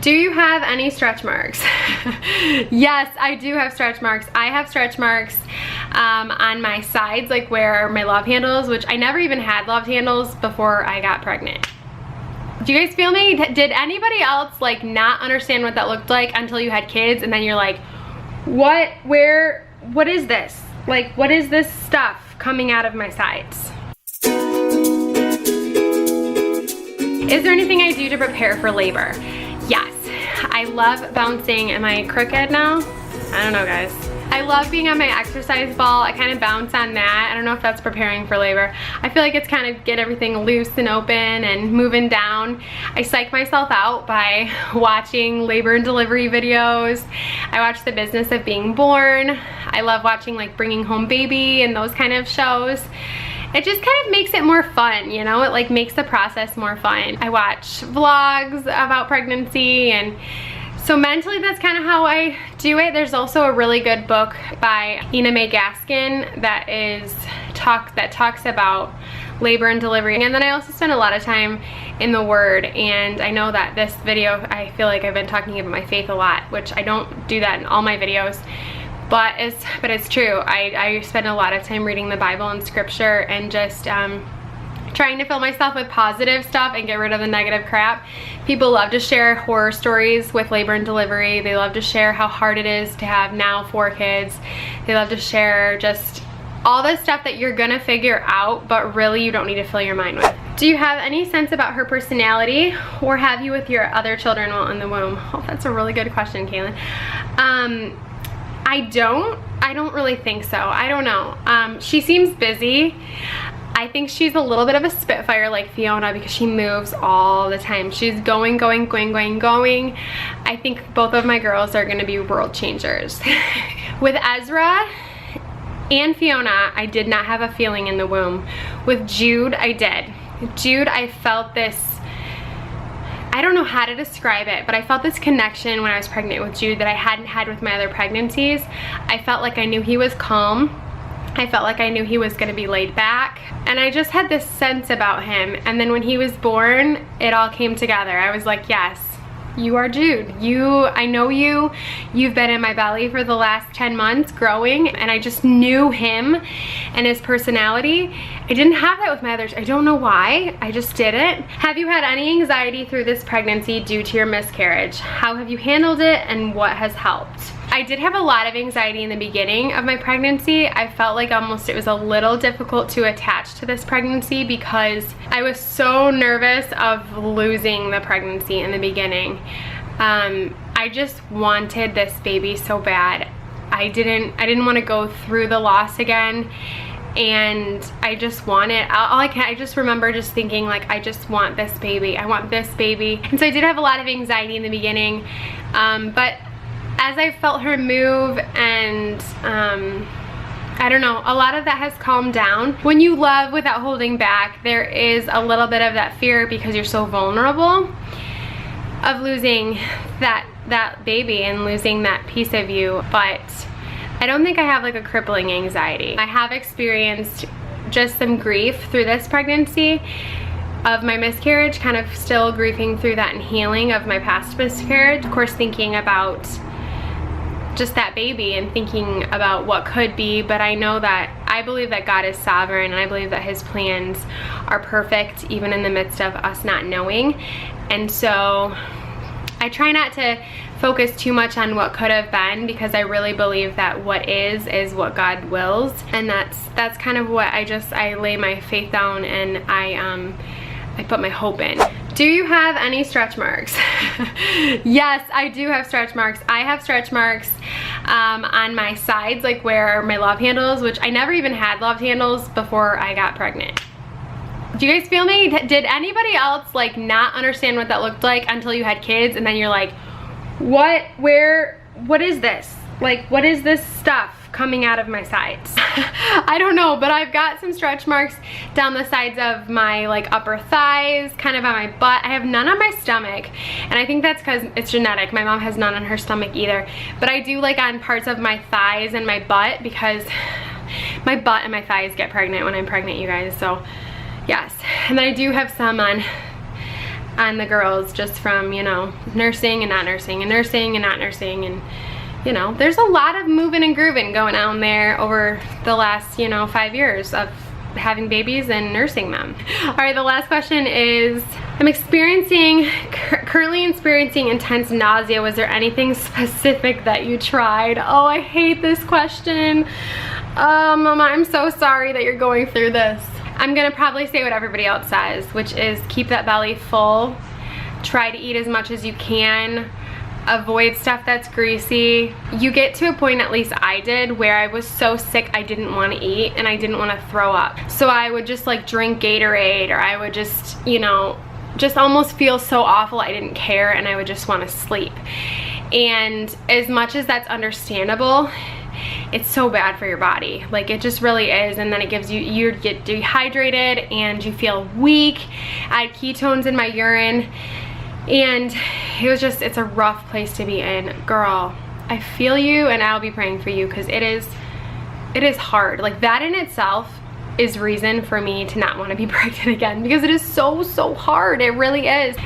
Do you have any stretch marks? Yes, I do have stretch marks. I have stretch marks on my sides, like where my love handles, which I never even had love handles before I got pregnant. Do you guys feel me? Did anybody else like not understand what that looked like until you had kids, and then you're like, what is this? Like, what is this stuff coming out of my sides? Is there anything I do to prepare for labor? Yes, I love bouncing. Am I crooked now? I don't know, guys. I love being on my exercise ball. I kind of bounce on that. I don't know if that's preparing for labor. I feel like it's kind of get everything loose and open and moving down. I psych myself out by watching labor and delivery videos. I watch The Business of Being Born. I love watching like Bringing Home Baby and those kind of shows. It just kind of makes it more fun, you know? It like makes the process more fun. I watch vlogs about pregnancy, and so mentally that's kind of how I do it. There's also a really good book by Ina May Gaskin that talks about labor and delivery. And then I also spend a lot of time in the Word, and I know that this video, I feel like I've been talking about my faith a lot, which I don't do that in all my videos. But it's true. I spend a lot of time reading the Bible and scripture and just trying to fill myself with positive stuff and get rid of the negative crap. People love to share horror stories with labor and delivery. They love to share how hard it is to have now 4 kids. They love to share just all this stuff that you're gonna figure out, but really you don't need to fill your mind with. Do you have any sense about her personality, or have you with your other children while in the womb? Oh, that's a really good question, Kaylin. I don't really think so. I don't know. She seems busy. I think she's a little bit of a spitfire like Fiona because she moves all the time. She's going. I think both of my girls are gonna be world changers. With Ezra and Fiona, I did not have a feeling in the womb. With Jude, I did. Jude, I felt this, I don't know how to describe it, but I felt this connection when I was pregnant with Jude that I hadn't had with my other pregnancies. I felt like I knew he was calm. I felt like I knew he was gonna be laid back. And I just had this sense about him. And then when he was born, it all came together. I was like, yes, you are Jude. I know you. You've been in my belly for the last 10 months growing, and I just knew him and his personality. I didn't have that with my others. I don't know why. I just didn't. Have you had any anxiety through this pregnancy due to your miscarriage? How have you handled it, and what has helped? I did have a lot of anxiety in the beginning of my pregnancy. I felt like almost it was a little difficult to attach to this pregnancy because I was so nervous of losing the pregnancy in the beginning. I just wanted this baby so bad. I didn't want to go through the loss again, and I just wanted, I just remember just thinking like, I just want this baby. I want this baby. And so I did have a lot of anxiety in the beginning, but as I felt her move and I don't know, a lot of that has calmed down. When you love without holding back, there is a little bit of that fear because you're so vulnerable of losing that baby and losing that piece of you. But I don't think I have like a crippling anxiety. I have experienced just some grief through this pregnancy of my miscarriage, kind of still grieving through that and healing of my past miscarriage. Of course, thinking about just that baby and thinking about what could be, but I know that I believe that God is sovereign, and I believe that his plans are perfect even in the midst of us not knowing. And so I try not to focus too much on what could have been, because I really believe that what is what God wills, and that's kind of what I lay my faith down, and I put my hope in. Do you have any stretch marks? Yes, I do have stretch marks. I have stretch marks on my sides, like where my love handles, which I never even had love handles before I got pregnant. Do you guys feel me? Did anybody else like not understand what that looked like until you had kids, and then you're like, what is this? Like, what is this stuff coming out of my sides? I don't know, but I've got some stretch marks down the sides of my like upper thighs, kind of on my butt. I have none on my stomach, and I think that's because it's genetic. My mom has none on her stomach either, but I do like on parts of my thighs and my butt, because my butt and my thighs get pregnant when I'm pregnant, you guys. So yes, and then I do have some on on the girls just from, you know, nursing and not nursing and nursing and not nursing, and you know, there's a lot of moving and grooving going on there over the last, you know, 5 years of having babies and nursing them. All right, the last question is, I'm currently experiencing intense nausea. Was there anything specific that you tried? Oh, I hate this question. Mama, I'm so sorry that you're going through this. I'm gonna probably say what everybody else says, which is keep that belly full. Try to eat as much as you can. Avoid stuff that's greasy. You get to a point, at least I did, where I was so sick I didn't want to eat and I didn't want to throw up. So I would just like drink Gatorade, or I would just, you know, just almost feel so awful I didn't care, and I would just want to sleep. And as much as that's understandable, it's so bad for your body. Like, it just really is. And then it gives you get dehydrated and you feel weak. I had ketones in my urine. And it was just, it's a rough place to be in. Girl, I feel you, and I'll be praying for you, because it is hard. Like, that in itself is reason for me to not want to be pregnant again, because it is so hard. It really is.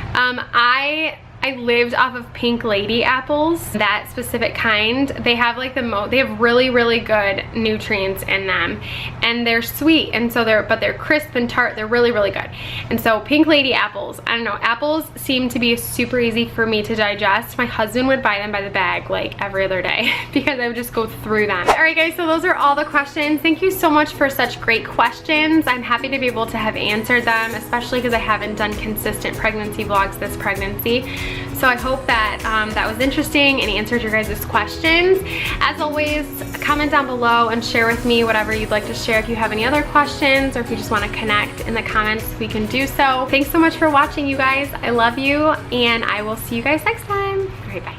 I lived off of Pink Lady apples, that specific kind. They have like they have really good nutrients in them, and they're sweet, and so but they're crisp and tart. They're really good. And so Pink Lady apples, I don't know, apples seem to be super easy for me to digest. My husband would buy them by the bag like every other day because I would just go through them. All right guys, so those are all the questions. Thank you so much for such great questions. I'm happy to be able to have answered them, especially because I haven't done consistent pregnancy vlogs this pregnancy. So I hope that that was interesting and answered your guys' questions. As always, comment down below and share with me whatever you'd like to share. If you have any other questions, or if you just want to connect in the comments, we can do so. Thanks so much for watching, you guys. I love you, and I will see you guys next time. All right, bye.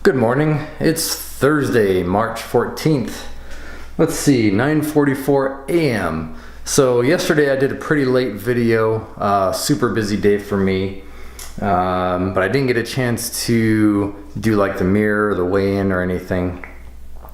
Good morning. It's Thursday, March 14th. Let's see, 9:44 a.m. So yesterday I did a pretty late video, super busy day for me. But I didn't get a chance to do like the mirror or the weigh-in or anything,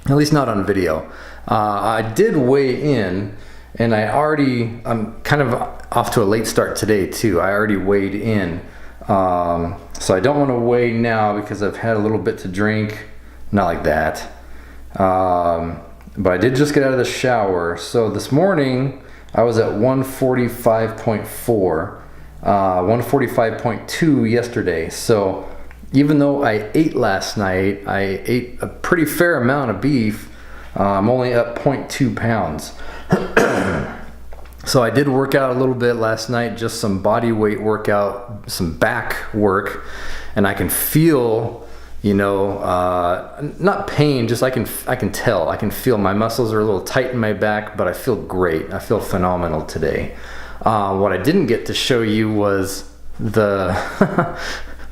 at least not on video. I did weigh in, and I'm kind of off to a late start today too. I already weighed in, so I don't want to weigh now because I've had a little bit to drink, not like that. But I did just get out of the shower. So this morning I was at 145.4. 145.2 yesterday. So even though I ate last night, I ate a pretty fair amount of beef. I'm only up 0.2 pounds. So I did work out a little bit last night, just some body weight workout, some back work, and I can feel, you know, not pain, just I can tell, I can feel my muscles are a little tight in my back, but I feel great. I feel phenomenal today. What I didn't get to show you was the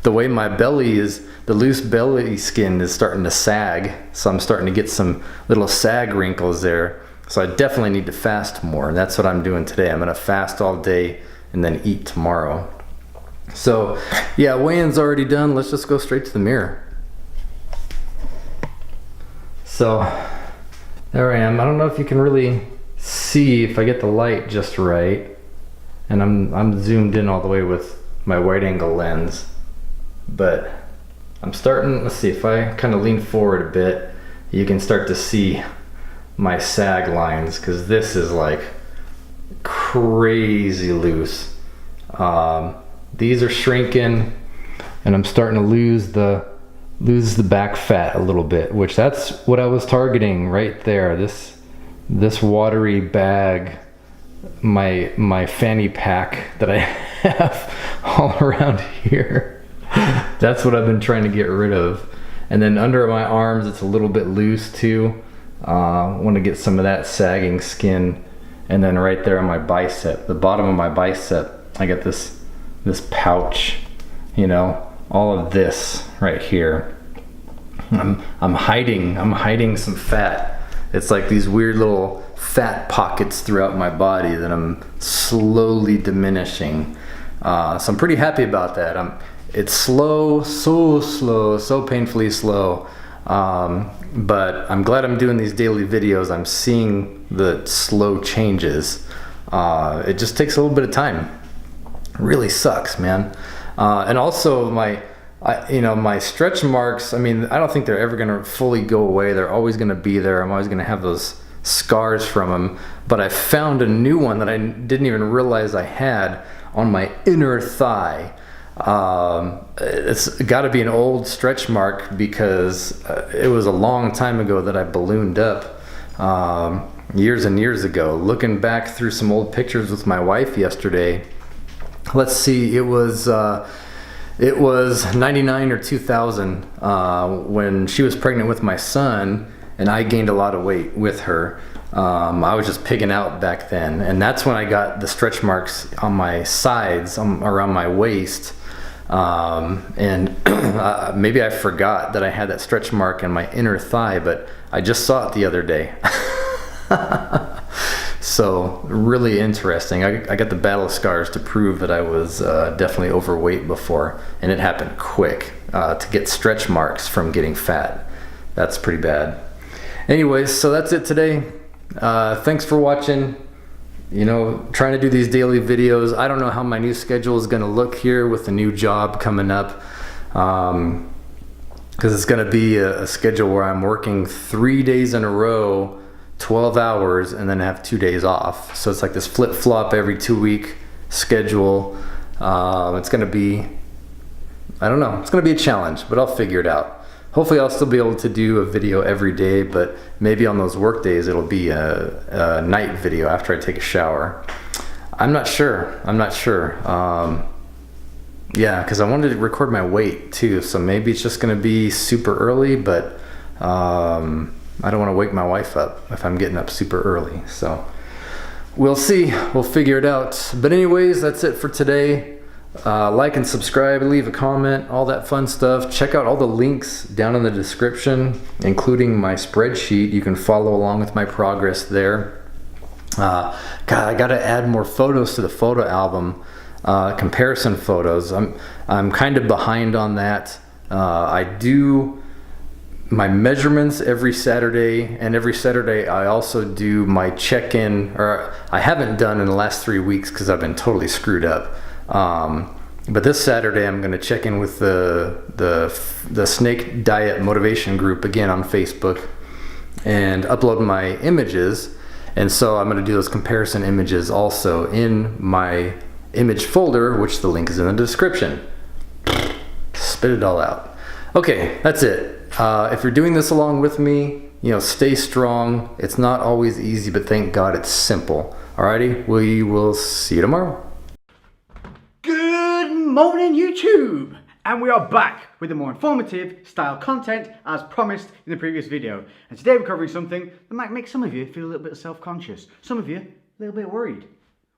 the way my belly is, the loose belly skin is starting to sag. So I'm starting to get some little sag wrinkles there. So I definitely need to fast more. And that's what I'm doing today. I'm gonna fast all day and then eat tomorrow. So yeah, weigh-in's already done. Let's just go straight to the mirror. So there I am. I don't know if you can really see if I get the light just right. And I'm zoomed in all the way with my wide angle lens, but I'm starting, let's see, if I kind of lean forward a bit, you can start to see my sag lines, because this is like crazy loose. These are shrinking, and I'm starting to lose the back fat a little bit, which that's what I was targeting right there. This watery bag, my fanny pack that I have all around here. That's what I've been trying to get rid of. And then under my arms, it's a little bit loose too. I want to get some of that sagging skin. And then right there on my bicep, the bottom of my bicep, I got this pouch, you know, all of this right here. I'm hiding some fat. It's like these weird little fat pockets throughout my body that I'm slowly diminishing. So I'm pretty happy about that. It's slow, so slow, so painfully slow. But I'm glad I'm doing these daily videos. I'm seeing the slow changes. It just takes a little bit of time. really sucks, man. And also my stretch marks, I mean, I don't think they're ever gonna fully go away. They're always gonna be there. I'm always gonna have those scars from them. But I found a new one that I didn't even realize I had on my inner thigh. It's got to be an old stretch mark because it was a long time ago that I ballooned up, years and years ago. Looking back through some old pictures with my wife yesterday, let's see, it was 99 or 2000 when she was pregnant with my son, and I gained a lot of weight with her. I was just pigging out back then, and that's when I got the stretch marks on my sides, around my waist. And maybe I forgot that I had that stretch mark in my inner thigh, but I just saw it the other day. So really interesting. I got the battle scars to prove that I was definitely overweight before, and it happened quick. To get stretch marks from getting fat, that's pretty bad. Anyways, so that's it today. Thanks for watching. You know, trying to do these daily videos. I don't know how my new schedule is going to look here with the new job coming up, because it's going to be a schedule where I'm working 3 days in a row, 12 hours, and then have 2 days off. So it's like this flip-flop every 2-week schedule. It's going to be, I don't know, it's going to be a challenge, but I'll figure it out. Hopefully I'll still be able to do a video every day, but maybe on those work days it'll be a night video after I take a shower. I'm not sure. Yeah, because I wanted to record my weight too, so maybe it's just going to be super early, but I don't want to wake my wife up if I'm getting up super early. So we'll see. We'll figure it out. But anyways, that's it for today. Like and subscribe, leave a comment, all that fun stuff. Check out all the links down in the description, including my spreadsheet. You can follow along with my progress there. God, I gotta add more photos to the photo album, comparison photos. I'm kind of behind on that. I do my measurements every Saturday, and every Saturday I also do my check-in, or I haven't done in the last 3 weeks because I've been totally screwed up. But this Saturday I'm going to check in with the snake diet motivation group again on Facebook and upload my images. And so I'm going to do those comparison images also in my image folder, which the link is in the description. Spit it all out. Okay, that's it. If you're doing this along with me, you know, stay strong. It's not always easy, but thank God it's simple. Alrighty, we will see you tomorrow. Good morning, YouTube! And we are back with the more informative style content as promised in the previous video. And today we're covering something that might make some of you feel a little bit self-conscious, some of you a little bit worried.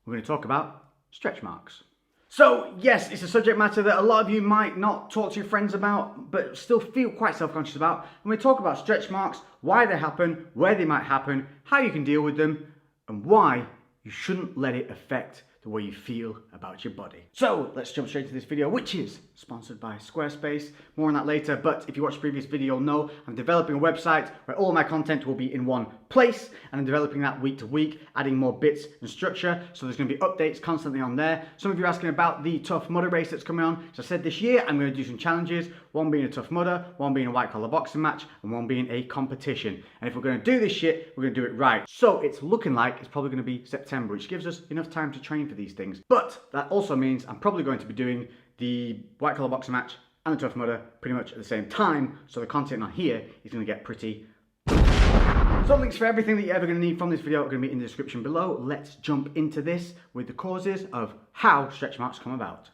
We're going to talk about stretch marks. So yes, it's a subject matter that a lot of you might not talk to your friends about, but still feel quite self-conscious about. And we talk about stretch marks, why they happen, where they might happen, how you can deal with them, and why you shouldn't let it affect the way you feel about your body. So let's jump straight to this video, which is sponsored by Squarespace. More on that later, but if you watched the previous video, you'll know I'm developing a website where all my content will be in one place, and I'm developing that week to week, adding more bits and structure, so there's going to be updates constantly on there. Some of you are asking about the Tough Mudder race that's coming on. So I said this year I'm going to do some challenges, one being a Tough Mudder, one being a white collar boxing match, and one being a competition. And if we're going to do this shit, we're going to do it right. So it's looking like it's probably going to be September, which gives us enough time to train for these things. But that also means I'm probably going to be doing the white collar boxing match and the Tough Mudder pretty much at the same time, so the content on here is going to get pretty. So links for everything that you're ever going to need from this video are going to be in the description below. Let's jump into this with the causes of how stretch marks come about.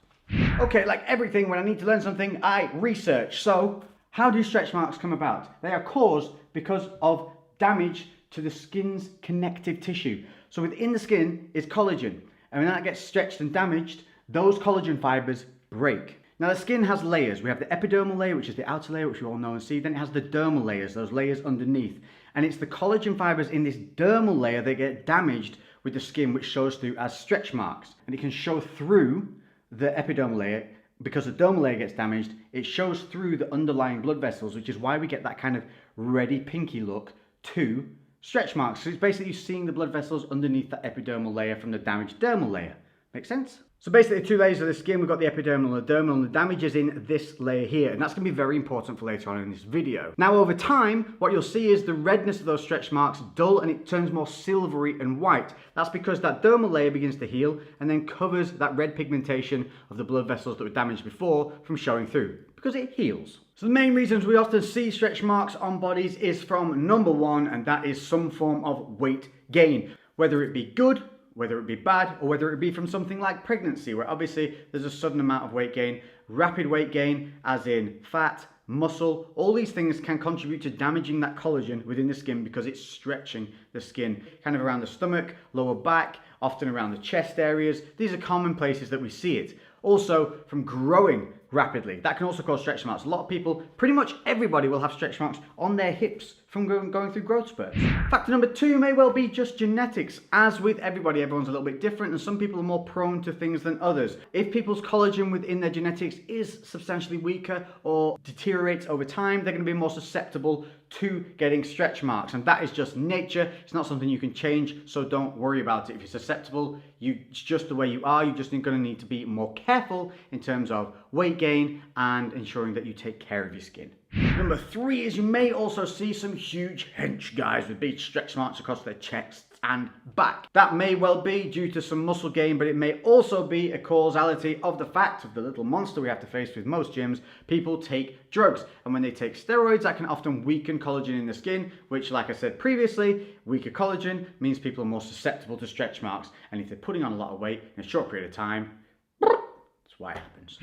Okay, like everything, when I need to learn something, I research. So how do stretch marks come about? They are caused because of damage to the skin's connective tissue. So within the skin is collagen, and when that gets stretched and damaged, those collagen fibers break. Now the skin has layers. We have the epidermal layer, which is the outer layer, which you all know and see. Then it has the dermal layers, those layers underneath. And it's the collagen fibers in this dermal layer that get damaged with the skin, which shows through as stretch marks. And it can show through the epidermal layer. Because the dermal layer gets damaged, it shows through the underlying blood vessels, which is why we get that kind of reddy pinky look to stretch marks. So it's basically seeing the blood vessels underneath that epidermal layer from the damaged dermal layer. Make sense? So basically 2 layers of the skin, we've got the epidermal and the dermal, and the damage is in this layer here, and that's going to be very important for later on in this video. Now over time, what you'll see is the redness of those stretch marks dull and it turns more silvery and white. That's because that dermal layer begins to heal and then covers that red pigmentation of the blood vessels that were damaged before from showing through, because it heals. So the main reasons we often see stretch marks on bodies is from number one, and that is some form of weight gain, whether it be good, whether it be bad, or whether it be from something like pregnancy, where obviously there's a sudden amount of weight gain. Rapid weight gain, as in fat, muscle, all these things can contribute to damaging that collagen within the skin because it's stretching the skin, kind of around the stomach, lower back, often around the chest areas. These are common places that we see it. Also, from growing rapidly, that can also cause stretch marks. A lot of people, pretty much everybody, will have stretch marks on their hips from going through growth spurts. Factor number two may well be just genetics. As with everybody, everyone's a little bit different, and some people are more prone to things than others. If people's collagen within their genetics is substantially weaker or deteriorates over time, they're going to be more susceptible to getting stretch marks, and that is just nature. It's not something you can change, so don't worry about it. If you're susceptible, it's just the way you are. You're just going to need to be more careful in terms of weight gain and ensuring that you take care of your skin. Number three is you may also see some huge hench guys with big stretch marks across their chests and back. That may well be due to some muscle gain, but it may also be a causality of the fact of the little monster we have to face with most gyms. People take drugs, and when they take steroids, that can often weaken collagen in the skin, which, like I said previously, weaker collagen means people are more susceptible to stretch marks, and if they're putting on a lot of weight in a short period of time, that's why it happens.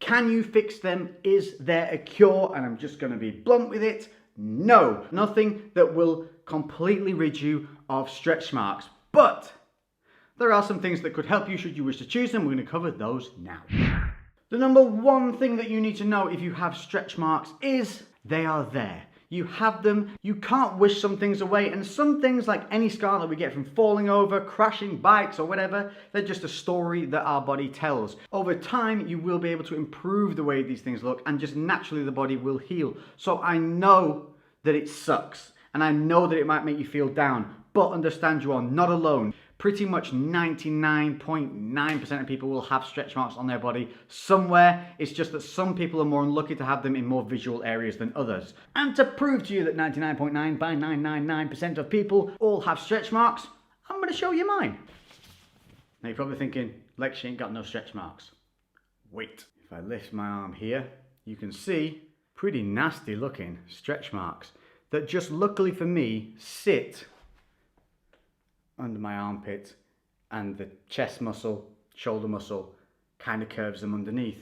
Can you fix them? Is there a cure? And I'm just going to be blunt with it. No, nothing that will completely rid you of stretch marks. But there are some things that could help you should you wish to choose them. We're going to cover those now. The number one thing that you need to know if you have stretch marks is they are there. You have them, you can't wish some things away, and some things, like any scar that we get from falling over, crashing bikes or whatever, they're just a story that our body tells. Over time, you will be able to improve the way these things look, and just naturally the body will heal. So I know that it sucks, and I know that it might make you feel down, but understand you are not alone. Pretty much 99.9% of people will have stretch marks on their body somewhere. It's just that some people are more unlucky to have them in more visual areas than others. And to prove to you that 99.999% of people all have stretch marks, I'm going to show you mine. Now you're probably thinking, Lex, she ain't got no stretch marks. Wait. If I lift my arm here, you can see pretty nasty looking stretch marks that just luckily for me sit under my armpit, and the chest muscle, shoulder muscle kind of curves them underneath.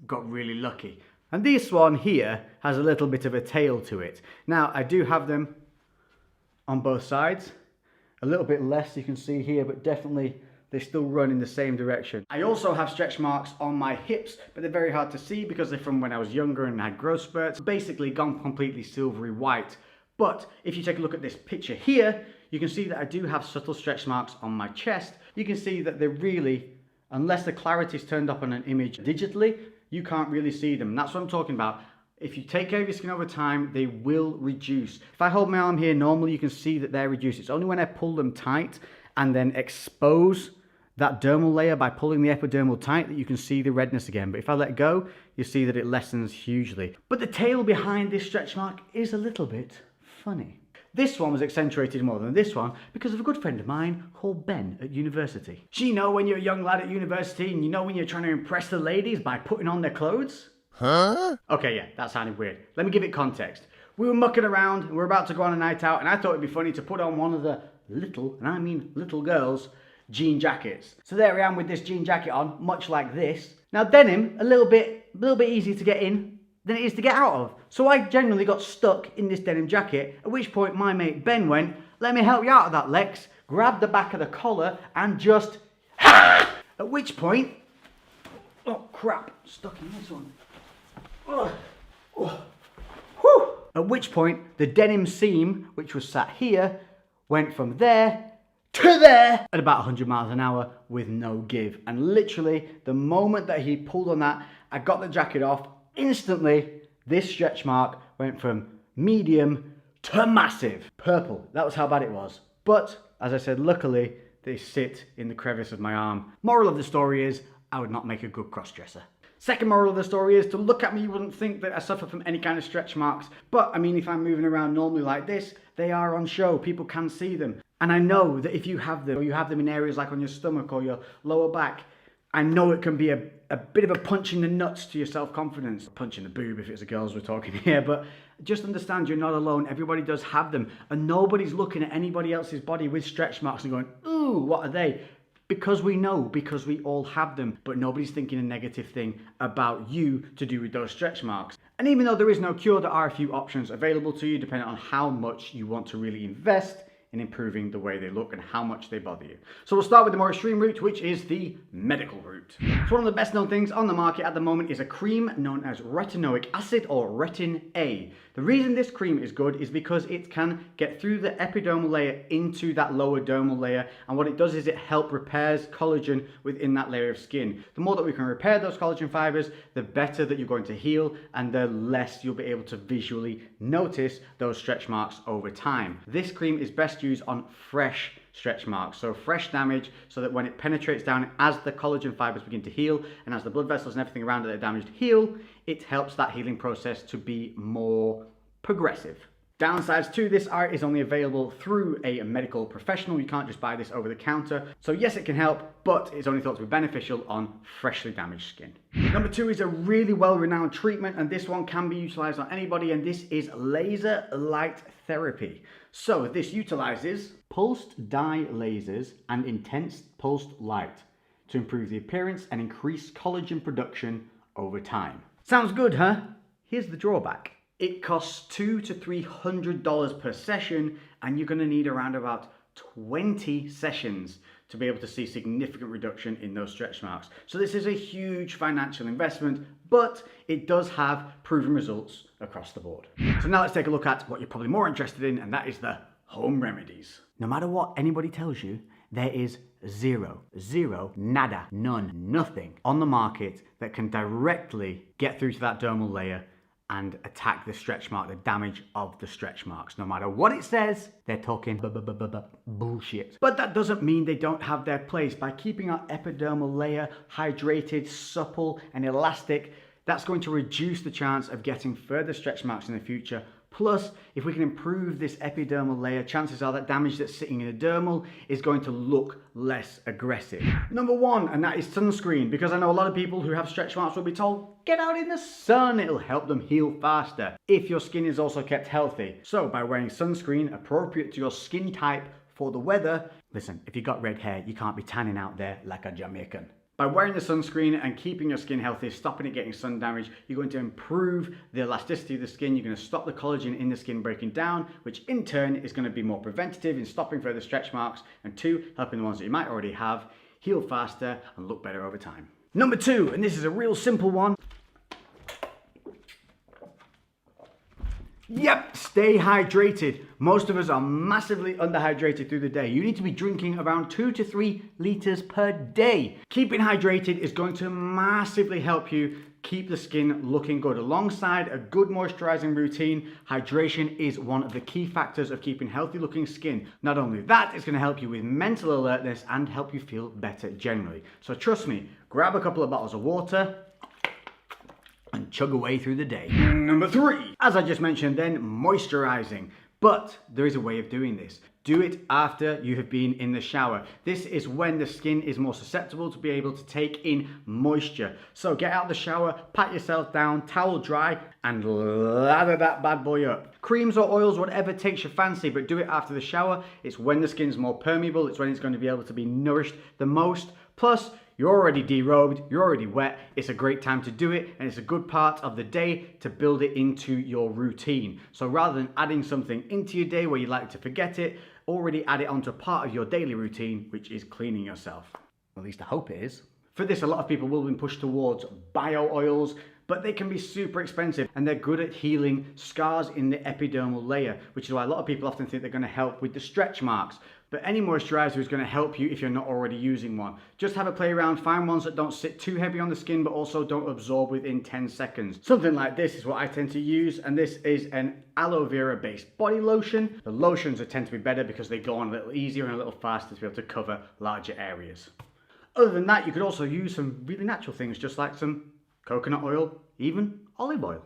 Got really lucky. And this one here has a little bit of a tail to it. Now I do have them on both sides, a little bit less you can see here, but definitely they still run in the same direction. I also have stretch marks on my hips, but they're very hard to see because they're from when I was younger and had growth spurts. Basically gone completely silvery white. But if you take a look at this picture here, you can see that I do have subtle stretch marks on my chest. You can see that they're really, unless the clarity is turned up on an image digitally, you can't really see them. And that's what I'm talking about. If you take care of your skin over time, they will reduce. If I hold my arm here normally, you can see that they're reduced. It's only when I pull them tight and then expose that dermal layer by pulling the epidermal tight that you can see the redness again. But if I let go, you see that it lessens hugely. But the tail behind this stretch mark is a little bit funny. This one was accentuated more than this one because of a good friend of mine called Ben at university. So you know when you're a young lad at university and you know when you're trying to impress the ladies by putting on their clothes? Huh? Okay, yeah, that sounded weird. Let me give it context. We were mucking around and we were about to go on a night out, and I thought it'd be funny to put on one of the little, and I mean little girls, jean jackets. So there I am with this jean jacket on, much like this. Now denim, a little bit easier to get in than it is to get out of. So I generally got stuck in this denim jacket, at which point my mate Ben went, "Let me help you out of that, Lex," grabbed the back of the collar and just at which point, oh crap, stuck in this one. At which point the denim seam, which was sat here, went from there to there at about 100 miles an hour with no give. And literally the moment that he pulled on that, I got the jacket off. Instantly, this stretch mark went from medium to massive. Purple. That was how bad it was. But, as I said, luckily, they sit in the crevice of my arm. Moral of the story is, I would not make a good cross-dresser. Second moral of the story is, to look at me, you wouldn't think that I suffer from any kind of stretch marks. But, I mean, if I'm moving around normally like this, they are on show. People can see them. And I know that if you have them, or you have them in areas like on your stomach or your lower back, I know it can be a bit of a punch in the nuts to your self-confidence. Punch in the boob if it's a girls we're talking here, but just understand you're not alone. Everybody does have them. And nobody's looking at anybody else's body with stretch marks and going, ooh, what are they? Because we know, because we all have them, but nobody's thinking a negative thing about you to do with those stretch marks. And even though there is no cure, there are a few options available to you depending on how much you want to really invest in improving the way they look and how much they bother you. So we'll start with the more extreme route, which is the medical route. So one of the best known things on the market at the moment is a cream known as retinoic acid, or retin A. The reason this cream is good is because it can get through the epidermal layer into that lower dermal layer, and what it does is it helps repairs collagen within that layer of skin. The more that we can repair those collagen fibers, the better that you're going to heal, and the less you'll be able to visually notice those stretch marks over time. This cream is best used on fresh stretch marks, so fresh damage, so that when it penetrates down, as the collagen fibers begin to heal and as the blood vessels and everything around it that are damaged heal, it helps that healing process to be more progressive. Downsides to this art is only available through a medical professional. You can't just buy this over the counter. So yes, it can help, but it's only thought to be beneficial on freshly damaged skin. Number 2 is a really well-renowned treatment, and this one can be utilized on anybody, and this is laser light therapy. So this utilizes pulsed dye lasers and intense pulsed light to improve the appearance and increase collagen production over time. Sounds good, huh? Here's the drawback. It costs $200 to $300 per session, and you're going to need around about 20 sessions to be able to see significant reduction in those stretch marks. So this is a huge financial investment, but it does have proven results across the board. So now let's take a look at what you're probably more interested in, and that is the home remedies. No matter what anybody tells you, there is zero, nada, none, nothing on the market that can directly get through to that dermal layer and attack the stretch mark, the damage of the stretch marks. No matter what it says, they're talking bullshit. But that doesn't mean they don't have their place. By keeping our epidermal layer hydrated, supple, and elastic, that's going to reduce the chance of getting further stretch marks in the future. Plus, if we can improve this epidermal layer, chances are that damage that's sitting in the dermal is going to look less aggressive. Number 1, and that is sunscreen, because I know a lot of people who have stretch marks will be told, get out in the sun, it'll help them heal faster, if your skin is also kept healthy. So by wearing sunscreen appropriate to your skin type for the weather, listen, if you've got red hair, you can't be tanning out there like a Jamaican. By wearing the sunscreen and keeping your skin healthy, stopping it getting sun damage, you're going to improve the elasticity of the skin, you're going to stop the collagen in the skin breaking down, which in turn is going to be more preventative in stopping further stretch marks, and 2, helping the ones that you might already have heal faster and look better over time. Number 2, and this is a real simple one. Yep, stay hydrated. Most of us are massively underhydrated through the day. You need to be drinking around 2 to 3 liters per day. Keeping hydrated is going to massively help you keep the skin looking good. Alongside a good moisturizing routine, hydration is one of the key factors of keeping healthy looking skin. Not only that, it's going to help you with mental alertness and help you feel better generally. So trust me, grab a couple of bottles of water and chug away through the day. Number 3, as I just mentioned then, moisturizing. But there is a way of doing this. Do it after you have been in the shower. This is when the skin is more susceptible to be able to take in moisture. So get out of the shower, pat yourself down, towel dry, and lather that bad boy up. Creams or oils, whatever takes your fancy, but do it after the shower. It's when the skin's more permeable, it's when it's going to be able to be nourished the most. Plus, you're already derobed, you're already wet, it's a great time to do it, and it's a good part of the day to build it into your routine. So rather than adding something into your day where you like to forget it, already add it onto a part of your daily routine, which is cleaning yourself. At least I hope it is. For this, a lot of people will be pushed towards bio oils, but they can be super expensive and they're good at healing scars in the epidermal layer, which is why a lot of people often think they're going to help with the stretch marks. But any moisturizer is going to help you if you're not already using one. Just have a play around, find ones that don't sit too heavy on the skin but also don't absorb within 10 seconds. Something like this is what I tend to use, and this is an aloe vera based body lotion. The lotions tend to be better because they go on a little easier and a little faster to be able to cover larger areas. Other than that, you could also use some really natural things just like some coconut oil, even olive oil.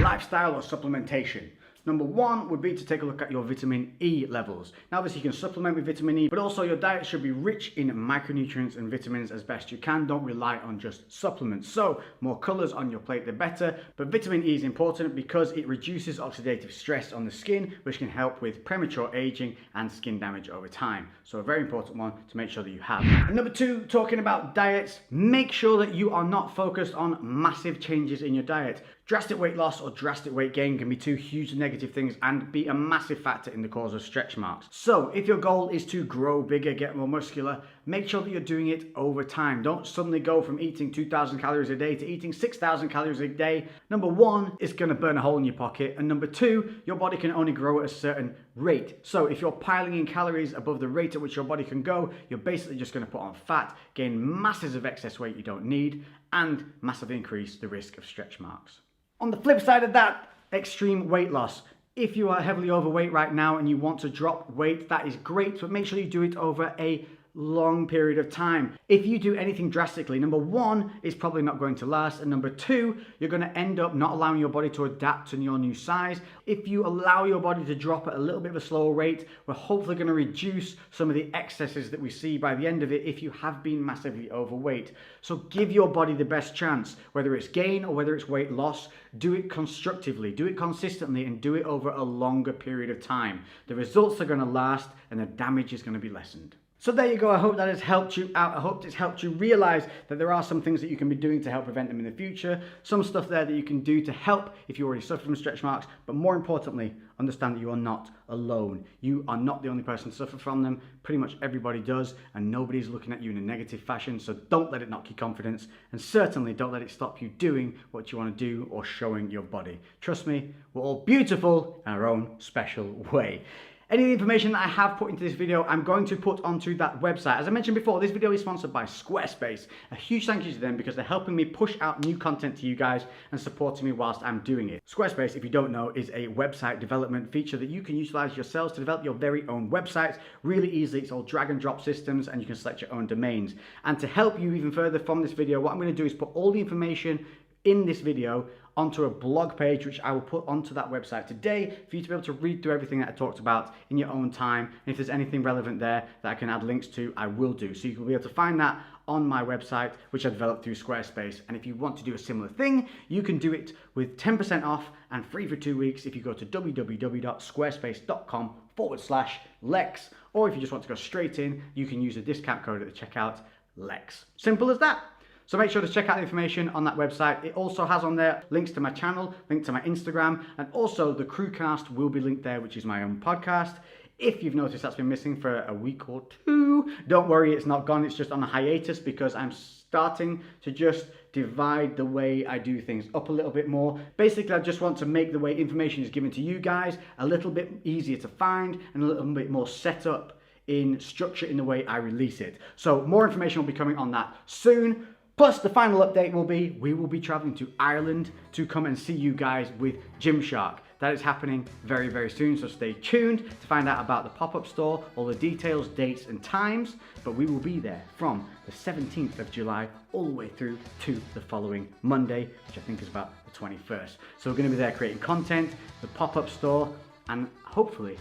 Lifestyle or supplementation. Number one would be to take a look at your vitamin E levels. Now obviously you can supplement with vitamin E, but also your diet should be rich in micronutrients and vitamins as best you can. Don't rely on just supplements. So more colors on your plate the better, but vitamin E is important because it reduces oxidative stress on the skin, which can help with premature aging and skin damage over time. So a very important one to make sure that you have. And number two, talking about diets, make sure that you are not focused on massive changes in your diet. Drastic weight loss or drastic weight gain can be two huge negative things and be a massive factor in the cause of stretch marks. So if your goal is to grow bigger, get more muscular, make sure that you're doing it over time. Don't suddenly go from eating 2,000 calories a day to eating 6,000 calories a day. Number one, it's going to burn a hole in your pocket. And number two, your body can only grow at a certain rate. So if you're piling in calories above the rate at which your body can go, you're basically just going to put on fat, gain masses of excess weight you don't need, and massively increase the risk of stretch marks. On the flip side of that, extreme weight loss. If you are heavily overweight right now and you want to drop weight, that is great, but make sure you do it over a long period of time. If you do anything drastically, number one, it's probably not going to last, and number two, you're going to end up not allowing your body to adapt to your new size. If you allow your body to drop at a little bit of a slower rate, we're hopefully going to reduce some of the excesses that we see by the end of it if you have been massively overweight. So give your body the best chance, whether it's gain or whether it's weight loss. Do it constructively, do it consistently, and do it over a longer period of time. The results are going to last and the damage is going to be lessened. So there you go. I hope that has helped you out. I hope it's helped you realize that there are some things that you can be doing to help prevent them in the future. Some stuff there that you can do to help if you already suffer from stretch marks. But more importantly, understand that you are not alone. You are not the only person to suffer from them. Pretty much everybody does, and nobody's looking at you in a negative fashion. So don't let it knock your confidence, and certainly don't let it stop you doing what you want to do or showing your body. Trust me, we're all beautiful in our own special way. Any of the information that I have put into this video, I'm going to put onto that website. As I mentioned before, this video is sponsored by Squarespace. A huge thank you to them because they're helping me push out new content to you guys and supporting me whilst I'm doing it. Squarespace, if you don't know, is a website development feature that you can utilize yourselves to develop your very own websites really easily. It's all drag and drop systems and you can select your own domains. And to help you even further from this video, what I'm going to do is put all the information in this video onto a blog page, which I will put onto that website today for you to be able to read through everything that I talked about in your own time. And if there's anything relevant there that I can add links to, I will do. So you will be able to find that on my website, which I developed through Squarespace. And if you want to do a similar thing, you can do it with 10% off and free for 2 weeks if you go to www.squarespace.com/Lex. Or if you just want to go straight in, you can use the discount code at the checkout, Lex. Simple as that. So make sure to check out the information on that website. It also has on there links to my channel, link to my Instagram, and also the Crewcast will be linked there, which is my own podcast. If you've noticed that's been missing for a week or two, don't worry, it's not gone. It's just on a hiatus because I'm starting to just divide the way I do things up a little bit more. Basically, I just want to make the way information is given to you guys a little bit easier to find and a little bit more set up in structure in the way I release it. So more information will be coming on that soon. Plus, the final update will be, we will be traveling to Ireland to come and see you guys with Gymshark. That is happening very, very soon, so stay tuned to find out about the pop-up store, all the details, dates, and times. But we will be there from the 17th of July all the way through to the following Monday, which I think is about the 21st. So we're going to be there creating content, the pop-up store, and hopefully,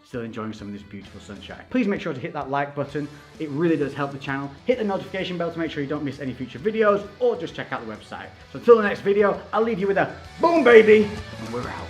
still enjoying some of this beautiful sunshine. Please make sure to hit that like button. It really does help the channel. Hit the notification bell to make sure you don't miss any future videos, or just check out the website. So until the next video, I'll leave you with a boom baby, and we're out.